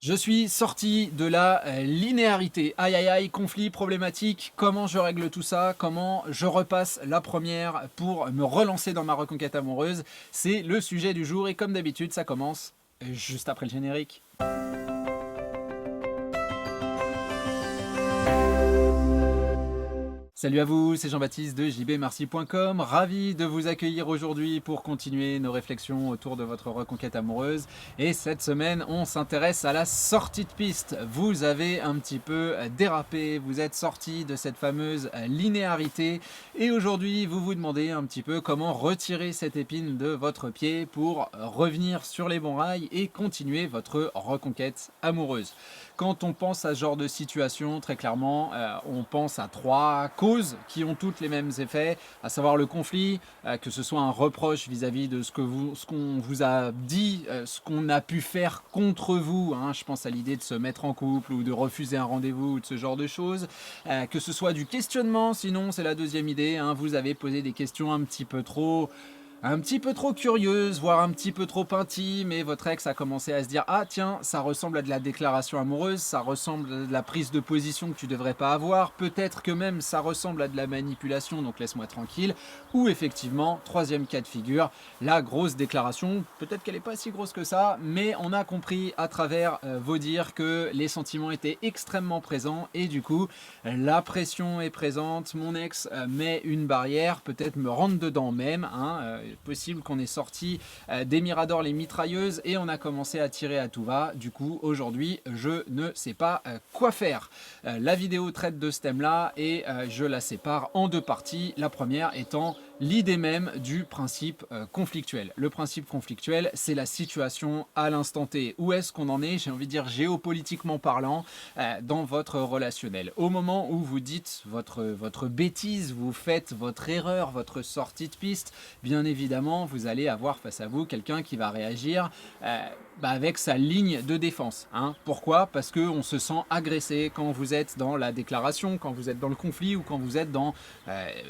Je suis sorti de la linéarité. Aïe aïe aïe, conflit, problématique, comment je règle tout ça, comment je repasse la première pour me relancer dans ma reconquête amoureuse, c'est le sujet du jour et comme d'habitude ça commence juste après le générique. Salut à vous, c'est Jean-Baptiste de jbmarcy.com, ravi de vous accueillir aujourd'hui pour continuer nos réflexions autour de votre reconquête amoureuse. Et cette semaine, on s'intéresse à la sortie de piste. Vous avez un petit peu dérapé, vous êtes sorti de cette fameuse linéarité et aujourd'hui, vous vous demandez un petit peu comment retirer cette épine de votre pied pour revenir sur les bons rails et continuer votre reconquête amoureuse. Quand on pense à ce genre de situation, très clairement, on pense à trois causes qui ont toutes les mêmes effets, à savoir le conflit, que ce soit un reproche vis-à-vis de ce qu'on vous a dit, ce qu'on a pu faire contre vous, hein, je pense à l'idée de se mettre en couple ou de refuser un rendez-vous ou de ce genre de choses, que ce soit du questionnement, sinon c'est la deuxième idée, hein, vous avez posé des questions un petit peu trop curieuse, voire un petit peu trop intime, et votre ex a commencé à se dire « Ah tiens, ça ressemble à de la déclaration amoureuse, ça ressemble à de la prise de position que tu devrais pas avoir, peut-être que même ça ressemble à de la manipulation, donc laisse-moi tranquille. » Ou effectivement, troisième cas de figure, la grosse déclaration, peut-être qu'elle n'est pas si grosse que ça, mais on a compris à travers vos dires que les sentiments étaient extrêmement présents, et du coup, la pression est présente, mon ex met une barrière, peut-être me rentre dedans même, hein, possible qu'on ait sorti des miradors, les mitrailleuses, et on a commencé à tirer à tout va. Du coup, aujourd'hui, je ne sais pas quoi faire. La vidéo traite de ce thème-là et je la sépare en deux parties. La première étant l'idée même du principe conflictuel. Le principe conflictuel, c'est la situation à l'instant T. Où est-ce qu'on en est, j'ai envie de dire géopolitiquement parlant, dans votre relationnel. Au moment où vous dites votre bêtise, vous faites votre erreur, votre sortie de piste, bien évidemment, vous allez avoir face à vous quelqu'un qui va réagir avec sa ligne de défense. Hein. Pourquoi? Parce qu'on se sent agressé quand vous êtes dans la déclaration, quand vous êtes dans le conflit ou quand vous êtes dans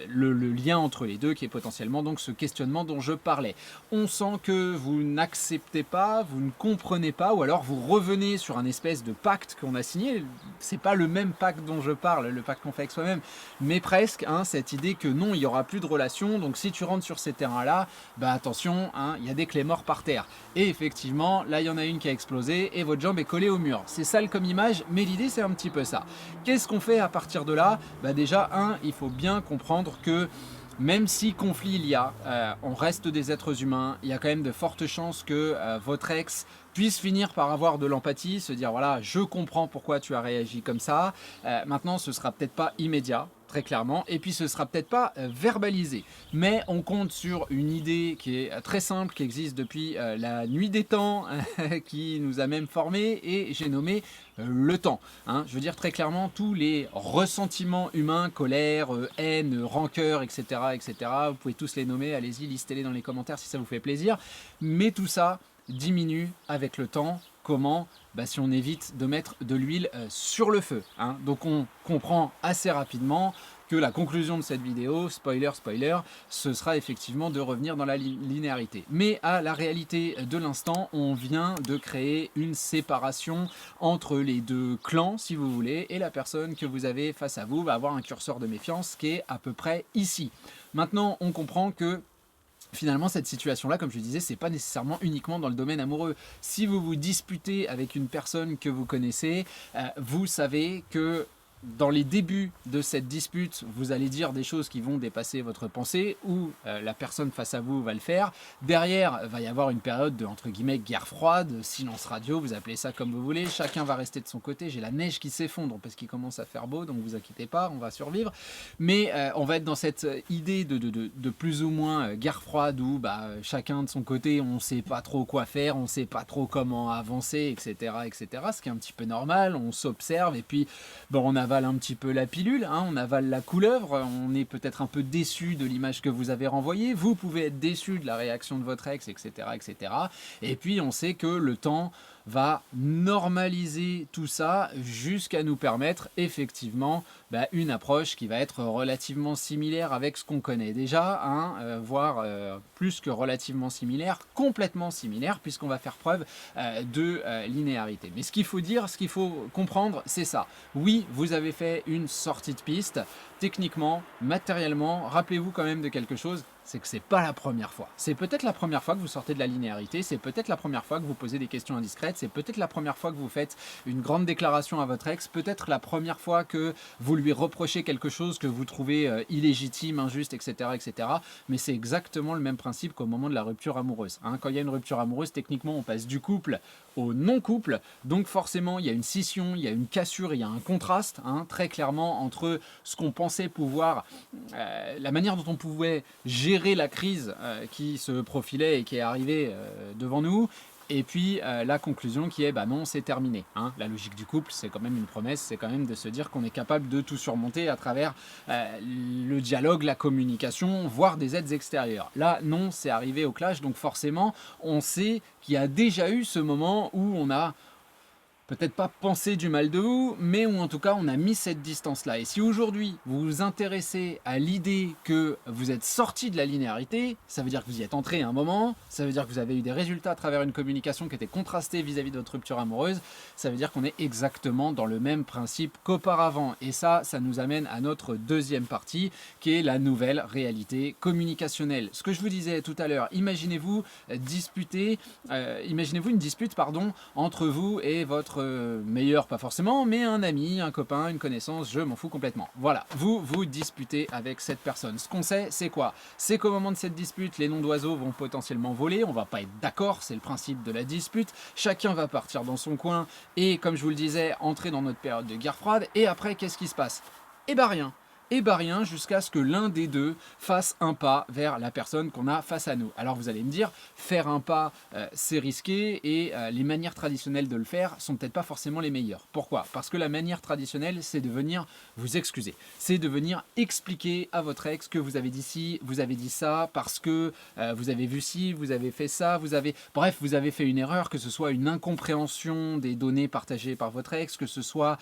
le lien entre les deux qui est potentiellement donc ce questionnement dont je parlais. On sent que vous n'acceptez pas, vous ne comprenez pas ou alors vous revenez sur un espèce de pacte qu'on a signé. C'est pas le même pacte dont je parle, le pacte qu'on fait avec soi-même, mais presque, hein, cette idée que non, il n'y aura plus de relation, donc si tu rentres sur ces terrains-là, bah attention, hein, il y a des clés morts par terre. Et effectivement, là il y en a une qui a explosé et votre jambe est collée au mur. C'est sale comme image, mais l'idée c'est un petit peu ça. Qu'est-ce qu'on fait à partir de là? Bah déjà, il faut bien comprendre que même si conflit il y a, on reste des êtres humains, il y a quand même de fortes chances que votre ex puisse finir par avoir de l'empathie, se dire voilà, je comprends pourquoi tu as réagi comme ça. Maintenant, ce sera peut-être pas immédiat, très clairement, et puis ce sera peut-être pas verbalisé. Mais on compte sur une idée qui est très simple, qui existe depuis la nuit des temps, qui nous a même formés, et j'ai nommé le temps. Hein. Je veux dire très clairement, tous les ressentiments humains, colère, haine, rancœur, etc., etc., vous pouvez tous les nommer, allez-y, listez-les dans les commentaires si ça vous fait plaisir. Mais tout ça diminue avec le temps. Comment? Si on évite de mettre de l'huile sur le feu. Hein. Donc on comprend assez rapidement que la conclusion de cette vidéo, spoiler, ce sera effectivement de revenir dans la linéarité. Mais à la réalité de l'instant, on vient de créer une séparation entre les deux clans, si vous voulez, et la personne que vous avez face à vous va avoir un curseur de méfiance qui est à peu près ici. Maintenant, on comprend que finalement, cette situation-là, comme je disais, c'est pas nécessairement uniquement dans le domaine amoureux. Si vous vous disputez avec une personne que vous connaissez, vous savez que dans les débuts de cette dispute, vous allez dire des choses qui vont dépasser votre pensée ou la personne face à vous va le faire. Derrière, va y avoir une période de, entre guillemets, guerre froide, silence radio, vous appelez ça comme vous voulez. Chacun va rester de son côté. J'ai la neige qui s'effondre parce qu'il commence à faire beau, donc vous inquiétez pas, on va survivre. Mais on va être dans cette idée de plus ou moins guerre froide où chacun de son côté, on sait pas trop quoi faire, on sait pas trop comment avancer, etc., etc. Ce qui est un petit peu normal, on s'observe et puis on avale un petit peu la pilule, hein, on avale la couleuvre, on est peut-être un peu déçu de l'image que vous avez renvoyée, vous pouvez être déçu de la réaction de votre ex, etc., etc. Et puis on sait que le temps va normaliser tout ça jusqu'à nous permettre effectivement une approche qui va être relativement similaire avec ce qu'on connaît déjà, voire plus que relativement similaire, complètement similaire, puisqu'on va faire preuve de linéarité. Mais ce qu'il faut dire, ce qu'il faut comprendre, c'est ça. Oui, vous avez fait une sortie de piste, techniquement, matériellement, rappelez-vous quand même de quelque chose, c'est que c'est pas la première fois. C'est peut-être la première fois que vous sortez de la linéarité, c'est peut-être la première fois que vous posez des questions indiscrètes, c'est peut-être la première fois que vous faites une grande déclaration à votre ex, peut-être la première fois que vous lui reprochez quelque chose que vous trouvez illégitime, injuste, etc., etc. Mais c'est exactement le même principe qu'au moment de la rupture amoureuse. Quand il y a une rupture amoureuse, techniquement, on passe du couple au non-couple, donc forcément, il y a une scission, il y a une cassure, il y a un contraste, très clairement, entre ce qu'on pensait pouvoir, la manière dont on pouvait gérer la crise qui se profilait et qui est arrivée devant nous, et puis la conclusion qui est non, c'est terminé. La logique du couple, c'est quand même une promesse, c'est quand même de se dire qu'on est capable de tout surmonter à travers le dialogue, la communication, voire des aides extérieures. Là, non, c'est arrivé au clash, donc forcément, on sait qu'il y a déjà eu ce moment où on a peut-être pas penser du mal de vous, mais où en tout cas on a mis cette distance-là. Et si aujourd'hui vous vous intéressez à l'idée que vous êtes sorti de la linéarité, ça veut dire que vous y êtes entré à un moment, ça veut dire que vous avez eu des résultats à travers une communication qui était contrastée vis-à-vis de votre rupture amoureuse, ça veut dire qu'on est exactement dans le même principe qu'auparavant. Et ça nous amène à notre deuxième partie, qui est la nouvelle réalité communicationnelle. Ce que je vous disais tout à l'heure, imaginez-vous une dispute entre vous et votre meilleur, pas forcément, mais un ami, un copain, une connaissance, je m'en fous complètement. Voilà, vous disputez avec cette personne. Ce qu'on sait, c'est quoi? C'est qu'au moment de cette dispute, les noms d'oiseaux vont potentiellement voler, on va pas être d'accord, c'est le principe de la dispute, chacun va partir dans son coin et, comme je vous le disais, entrer dans notre période de guerre froide, et après, qu'est-ce qui se passe? Eh ben rien. Rien jusqu'à ce que l'un des deux fasse un pas vers la personne qu'on a face à nous. Alors vous allez me dire, faire un pas, c'est risqué, et les manières traditionnelles de le faire sont peut-être pas forcément les meilleures. Pourquoi? Parce que la manière traditionnelle, c'est de venir vous excuser. C'est de venir expliquer à votre ex que vous avez dit ci, vous avez dit ça, parce que vous avez vu ci, vous avez fait ça, vous avez fait une erreur, que ce soit une incompréhension des données partagées par votre ex, que ce soit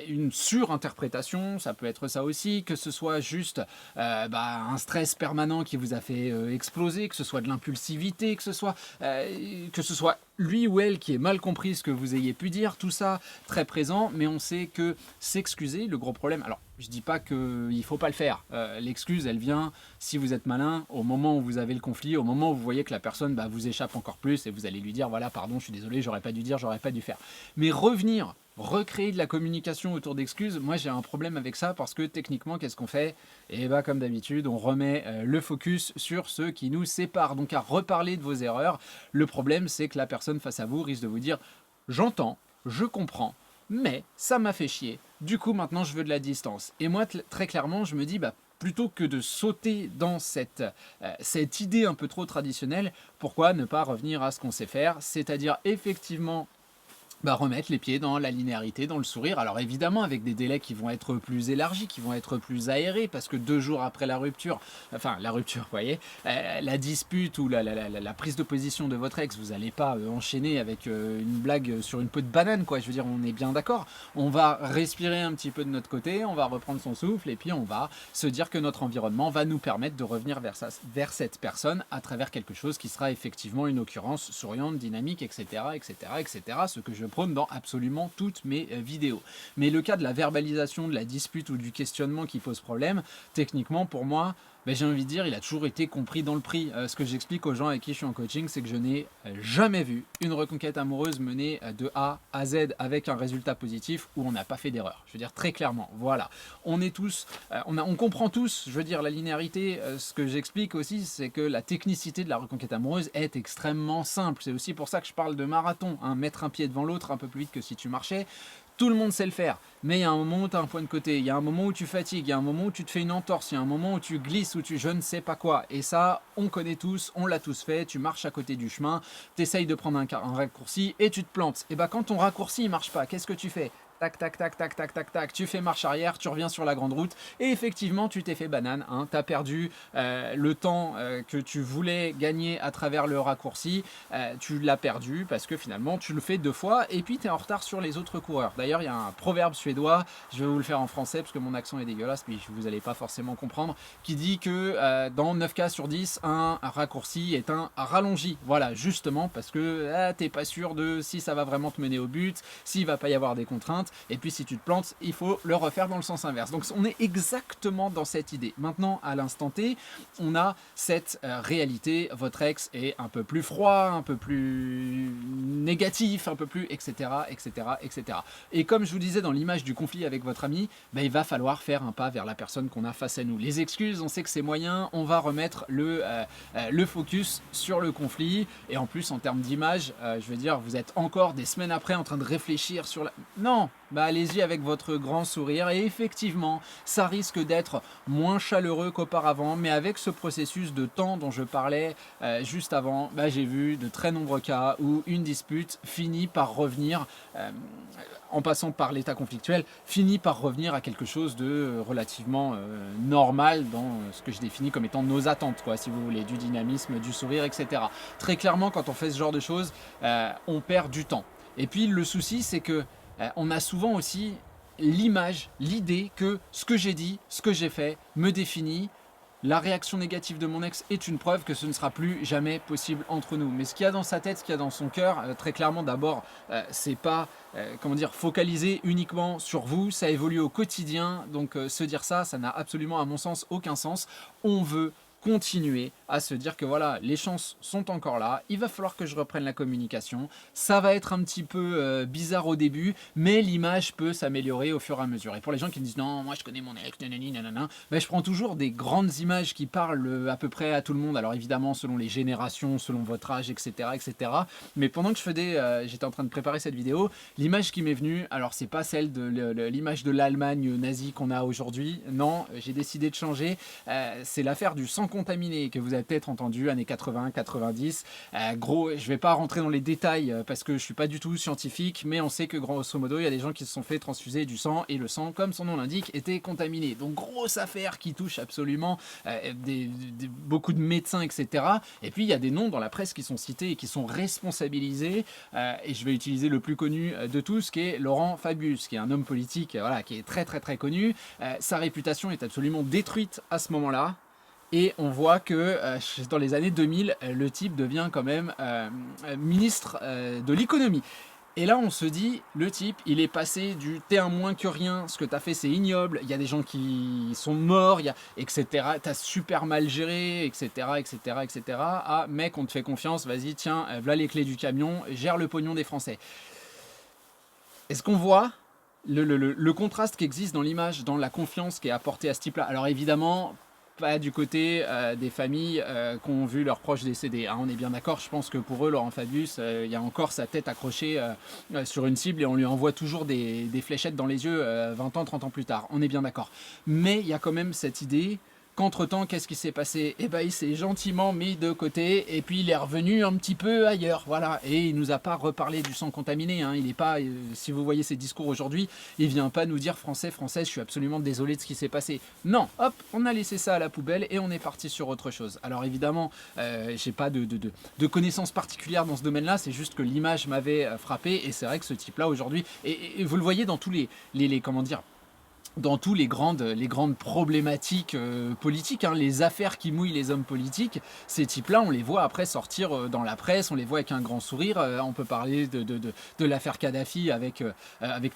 une surinterprétation, ça peut être ça aussi, que ce soit juste un stress permanent qui vous a fait exploser, que ce soit de l'impulsivité, que ce soit lui ou elle qui ait mal compris ce que vous ayez pu dire, tout ça très présent, mais on sait que s'excuser, le gros problème, alors je dis pas qu'il ne faut pas le faire, l'excuse elle vient, si vous êtes malin, au moment où vous avez le conflit, au moment où vous voyez que la personne vous échappe encore plus, et vous allez lui dire voilà, pardon, je suis désolé, j'aurais pas dû dire, j'aurais pas dû faire. Mais recréer de la communication autour d'excuses, moi j'ai un problème avec ça, parce que techniquement, qu'est-ce qu'on fait? Et comme d'habitude, on remet le focus sur ce qui nous sépare, donc à reparler de vos erreurs. Le problème, c'est que la personne face à vous risque de vous dire j'entends, je comprends, mais ça m'a fait chier, du coup maintenant je veux de la distance. Et moi très clairement je me dis plutôt que de sauter dans cette idée un peu trop traditionnelle, pourquoi ne pas revenir à ce qu'on sait faire, c'est-à-dire effectivement remettre les pieds dans la linéarité, dans le sourire. Alors évidemment avec des délais qui vont être plus élargis, qui vont être plus aérés, parce que 2 jours après la rupture, vous voyez, la dispute ou la prise de position de votre ex, vous n'allez pas enchaîner avec une blague sur une peau de banane, quoi. Je veux dire, on est bien d'accord. On va respirer un petit peu de notre côté, on va reprendre son souffle, et puis on va se dire que notre environnement va nous permettre de revenir vers cette personne à travers quelque chose qui sera effectivement une occurrence souriante, dynamique, etc., etc., etc., ce que je prône dans absolument toutes mes vidéos. Mais le cas de la verbalisation, de la dispute ou du questionnement qui pose problème, techniquement pour moi, j'ai envie de dire, il a toujours été compris dans le prix. Ce que j'explique aux gens avec qui je suis en coaching, c'est que je n'ai jamais vu une reconquête amoureuse menée de A à Z avec un résultat positif où on n'a pas fait d'erreur. Je veux dire très clairement, voilà. On est tous, on comprend tous, je veux dire, la linéarité. Ce que j'explique aussi, c'est que la technicité de la reconquête amoureuse est extrêmement simple. C'est aussi pour ça que je parle de marathon, mettre un pied devant l'autre un peu plus vite que si tu marchais. Tout le monde sait le faire, mais il y a un moment où tu as un point de côté, il y a un moment où tu fatigues, il y a un moment où tu te fais une entorse, il y a un moment où tu glisses, où tu je ne sais pas quoi. Et ça, on connaît tous, on l'a tous fait, tu marches à côté du chemin, tu essayes de prendre un raccourci et tu te plantes. Et quand ton raccourci ne marche pas, qu'est-ce que tu fais? tac, tac, tac, tac, tac, tac, tac, tu fais marche arrière, tu reviens sur la grande route, et effectivement, tu t'es fait banane, hein, tu as perdu le temps que tu voulais gagner à travers le raccourci, tu l'as perdu parce que finalement, tu le fais 2 fois, et puis tu es en retard sur les autres coureurs. D'ailleurs, il y a un proverbe suédois, je vais vous le faire en français parce que mon accent est dégueulasse, puis vous n'allez pas forcément comprendre, qui dit que dans 9 cas sur 10, un raccourci est un rallongi. Voilà, justement, parce que t'es pas sûr de si ça va vraiment te mener au but, s'il va pas y avoir des contraintes, et puis si tu te plantes, il faut le refaire dans le sens inverse. Donc on est exactement dans cette idée. Maintenant, à l'instant T, on a cette réalité, votre ex est un peu plus froid, un peu plus négatif, un peu plus, etc., etc., etc. Et comme je vous disais dans l'image du conflit avec votre ami, ben, il va falloir faire un pas vers la personne qu'on a face à nous. Les excuses, on sait que c'est moyen, on va remettre le focus sur le conflit, et en plus en termes d'image, je veux dire, vous êtes encore des semaines après en train de réfléchir sur la... Non, bah allez-y avec votre grand sourire, et effectivement, ça risque d'être moins chaleureux qu'auparavant, mais avec ce processus de temps dont je parlais juste avant, bah, j'ai vu de très nombreux cas où une dispute finit par revenir, en passant par l'état conflictuel, finit par revenir à quelque chose de relativement normal dans ce que je définis comme étant nos attentes, quoi, si vous voulez, du dynamisme, du sourire, etc. Très clairement, quand on fait ce genre de choses, on perd du temps. Et puis le souci, c'est que on a souvent aussi l'image, l'idée que ce que j'ai dit, ce que j'ai fait me définit. La réaction négative de mon ex est une preuve que ce ne sera plus jamais possible entre nous. Mais ce qu'il y a dans sa tête, ce qu'il y a dans son cœur, très clairement, d'abord, c'est pas, comment dire, focalisé uniquement sur vous. Ça évolue au quotidien. Donc, se dire ça, ça n'a absolument, à mon sens, aucun sens. On veut continuer à se dire que voilà, les chances sont encore là, il va falloir que je reprenne la communication, ça va être un petit peu bizarre au début, mais l'image peut s'améliorer au fur et à mesure. Et pour les gens qui me disent non, moi je connais mon ex, nanani, nanana, ben, je prends toujours des grandes images qui parlent à peu près à tout le monde, alors évidemment selon les générations, selon votre âge, etc. etc. Mais pendant que j'étais en train de préparer cette vidéo, l'image qui m'est venue, alors c'est pas celle de l'image de l'Allemagne nazie qu'on a aujourd'hui, non, j'ai décidé de changer, c'est l'affaire du sang contaminé que vous avez peut-être entendu, années 80, 90. Gros, je vais pas rentrer dans les détails parce que je suis pas du tout scientifique, mais on sait que grosso modo, il y a des gens qui se sont fait transfuser du sang et le sang, comme son nom l'indique, était contaminé. Donc grosse affaire qui touche absolument beaucoup de médecins, etc. Et puis il y a des noms dans la presse qui sont cités et qui sont responsabilisés. Et je vais utiliser le plus connu de tous, qui est Laurent Fabius, qui est un homme politique, voilà, qui est très très très connu. Sa réputation est absolument détruite à ce moment-là. Et on voit que dans les années 2000, le type devient quand même ministre de l'économie. Et là, on se dit, le type, il est passé du « t'es un moins que rien, ce que t'as fait, c'est ignoble, il y a des gens qui sont morts, etc. T'as super mal géré, etc., etc., etc. » à « mec, on te fait confiance, vas-y, tiens, voilà les clés du camion, gère le pognon des Français. » Est-ce qu'on voit le contraste qui existe dans l'image, dans la confiance qui est apportée à ce type-là? Alors évidemment, pas du côté des familles qui ont vu leurs proches décédés. Hein, on est bien d'accord, je pense que pour eux, Laurent Fabius, il y a encore sa tête accrochée sur une cible et on lui envoie toujours des fléchettes dans les yeux 20 ans, 30 ans plus tard. On est bien d'accord. Mais il y a quand même cette idée qu'entre-temps, qu'est-ce qui s'est passé? Eh ben, il s'est gentiment mis de côté et puis il est revenu un petit peu ailleurs. Voilà. Et il nous a pas reparlé du sang contaminé. Hein. Il est pas, si vous voyez ses discours aujourd'hui, il vient pas nous dire français, française, je suis absolument désolé de ce qui s'est passé. Non, hop, on a laissé ça à la poubelle et on est parti sur autre chose. Alors évidemment, j'ai pas de connaissances particulières dans ce domaine-là, c'est juste que l'image m'avait frappé et c'est vrai que ce type-là aujourd'hui, et vous le voyez dans tous les comment dire, dans tous les grandes problématiques politiques, hein, les affaires qui mouillent les hommes politiques, ces types-là, on les voit après sortir dans la presse, on les voit avec un grand sourire. On peut parler de l'affaire Kadhafi avec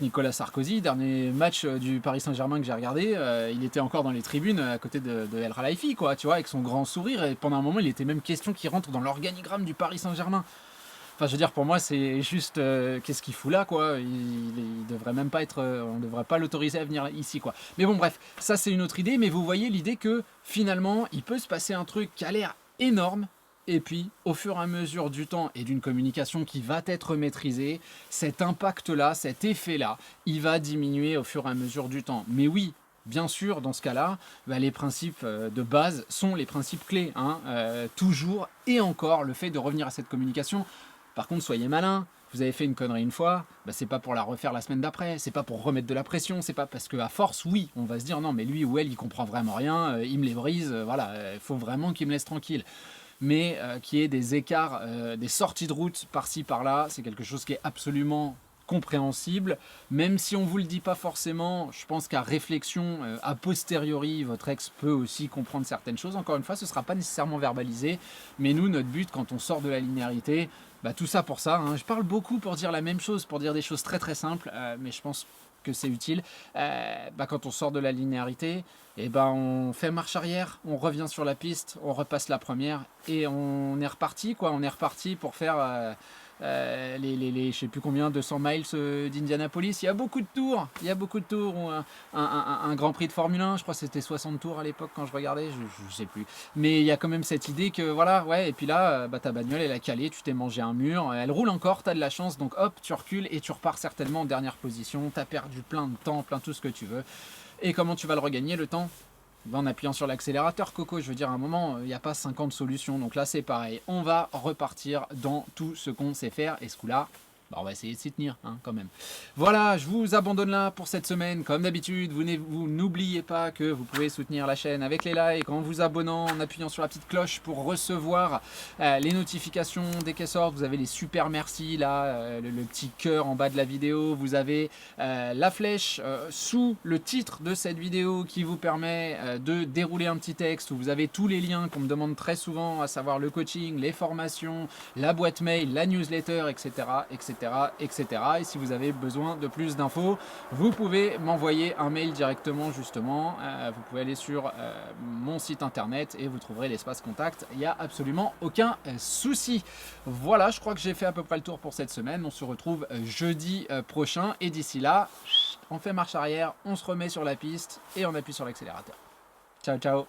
Nicolas Sarkozy. Dernier match du Paris Saint-Germain que j'ai regardé, il était encore dans les tribunes à côté de El Khalifi, quoi, tu vois, avec son grand sourire. Et pendant un moment, il était même question qu'il rentre dans l'organigramme du Paris Saint-Germain. Enfin, je veux dire, pour moi, c'est juste qu'est-ce qu'il fout là, quoi. Il devrait même pas être, on devrait pas l'autoriser à venir ici, quoi. Mais bon, bref, ça c'est une autre idée. Mais vous voyez l'idée que finalement, il peut se passer un truc qui a l'air énorme. Et puis, au fur et à mesure du temps et d'une communication qui va être maîtrisée, cet impact-là, cet effet-là, il va diminuer au fur et à mesure du temps. Mais oui, bien sûr, dans ce cas-là, bah, les principes de base sont les principes clés. Hein, toujours et encore, le fait de revenir à cette communication. Par contre, soyez malin, vous avez fait une connerie une fois, bah, c'est pas pour la refaire la semaine d'après, c'est pas pour remettre de la pression, c'est pas parce qu'à force, oui, on va se dire non, mais lui ou elle, il comprend vraiment rien, il me les brise, voilà, il faut vraiment qu'il me laisse tranquille. Mais qu'il y ait des écarts, des sorties de route par-ci par-là, c'est quelque chose qui est absolument compréhensible, même si on ne vous le dit pas forcément. Je pense qu'à réflexion, a posteriori, votre ex peut aussi comprendre certaines choses. Encore une fois, ce ne sera pas nécessairement verbalisé, mais nous, notre but, quand on sort de la linéarité, bah, tout ça pour ça, hein. Je parle beaucoup pour dire la même chose, pour dire des choses très très simples, mais je pense que c'est utile. Bah, quand on sort de la linéarité, et ben on fait marche arrière, on revient sur la piste, on repasse la première et on est reparti, quoi. On est reparti pour faire les je sais plus combien, 200 miles d'Indianapolis. Il y a beaucoup de tours, un Grand Prix de Formule 1, je crois que c'était 60 tours à l'époque quand je regardais, je sais plus. Mais il y a quand même cette idée que voilà, ouais, et puis là, bah, ta bagnole elle a calé, tu t'es mangé un mur, elle roule encore, tu as de la chance, donc hop, tu recules et tu repars certainement en dernière position, tu as perdu plein de temps, plein tout ce que tu veux. Et comment tu vas le regagner le temps? En appuyant sur l'accélérateur, Coco, je veux dire, à un moment, il n'y a pas 50 solutions. Donc là, c'est pareil. On va repartir dans tout ce qu'on sait faire. Et ce coup-là, bah, on va essayer de s'y tenir, hein, quand même. Voilà, je vous abandonne là pour cette semaine. Comme d'habitude, vous n'oubliez pas que vous pouvez soutenir la chaîne avec les likes, en vous abonnant, en appuyant sur la petite cloche pour recevoir les notifications dès qu'elles sortent. Vous avez les super merci, là, le petit cœur en bas de la vidéo. Vous avez la flèche sous le titre de cette vidéo qui vous permet de dérouler un petit texte où vous avez tous les liens qu'on me demande très souvent, à savoir le coaching, les formations, la boîte mail, la newsletter, etc., etc., etc. Et si vous avez besoin de plus d'infos, vous pouvez m'envoyer un mail directement, justement. Vous pouvez aller sur mon site internet et vous trouverez l'espace contact. Il n'y a absolument aucun souci. Voilà, je crois que j'ai fait à peu près le tour pour cette semaine. On se retrouve jeudi prochain. Et d'ici là, on fait marche arrière, on se remet sur la piste et on appuie sur l'accélérateur. Ciao, ciao!